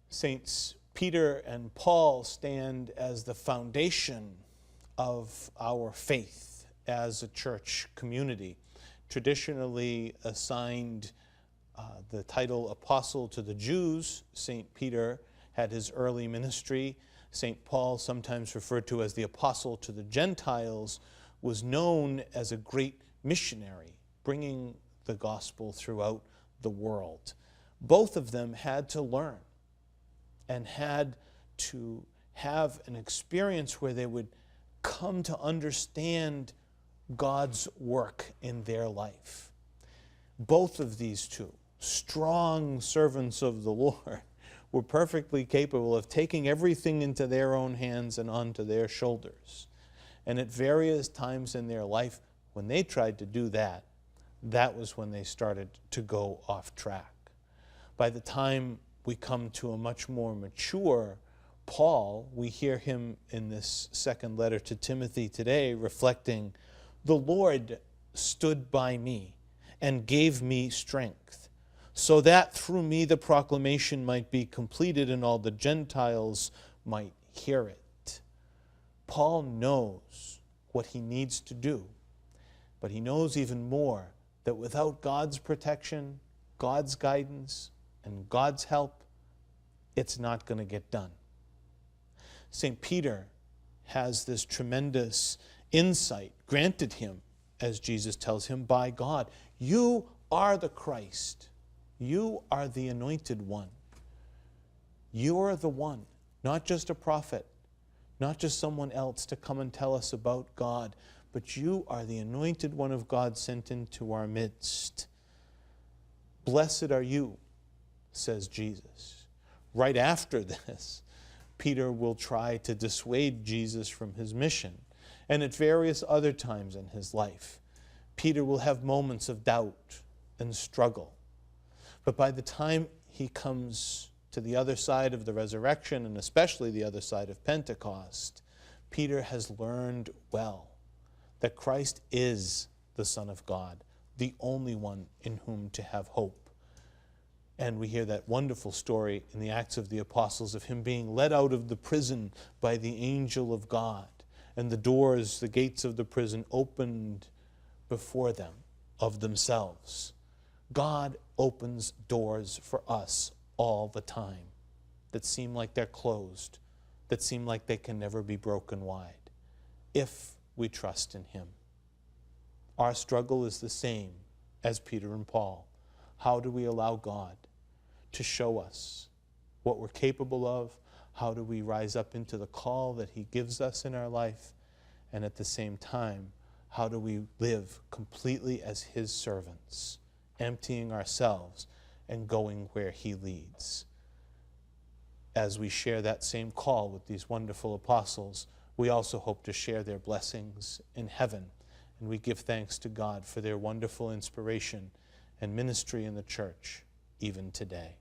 Sts Peter and Paul stand as the foundation of our faith as a church community, traditionally assigned the title apostle to the Jews. St. Peter had his early ministry. St. Paul, sometimes referred to as the apostle to the Gentiles, was known as a great missionary, bringing the gospel throughout the world. Both of them had to learn and had to have an experience where they would come to understand God's work in their life. Both of these two, strong servants of the Lord, were perfectly capable of taking everything into their own hands and onto their shoulders. And at various times in their life, when they tried to do that, that was when they started to go off track. By the time we come to a much more mature Paul, we hear him in this second letter to Timothy today reflecting, "The Lord stood by me and gave me strength, so that through me the proclamation might be completed and all the Gentiles might hear it." Paul knows what he needs to do, but he knows even more that without God's protection, God's guidance, and God's help, it's not going to get done. St. Peter has this tremendous insight granted him, as Jesus tells him, by God. You are the Christ. You are the anointed one. You are the one, not just a prophet, not just someone else to come and tell us about God, but you are the anointed one of God sent into our midst. Blessed are you, says Jesus. Right after this, Peter will try to dissuade Jesus from his mission. And at various other times in his life, Peter will have moments of doubt and struggle. But by the time he comes to the other side of the resurrection, and especially the other side of Pentecost, Peter has learned well that Christ is the Son of God, the only one in whom to have hope. And we hear that wonderful story in the Acts of the Apostles of him being led out of the prison by the angel of God, and the doors, the gates of the prison opened before them of themselves. God opens doors for us all the time that seem like they're closed, that seem like they can never be broken wide, if we trust in him. Our struggle is the same as Peter and Paul. How do we allow God to show us what we're capable of? How do we rise up into the call that he gives us in our life? And at the same time, how do we live completely as his servants, emptying ourselves and going where he leads? As we share that same call with these wonderful apostles, we also hope to share their blessings in heaven. And we give thanks to God for their wonderful inspiration and ministry in the church, even today.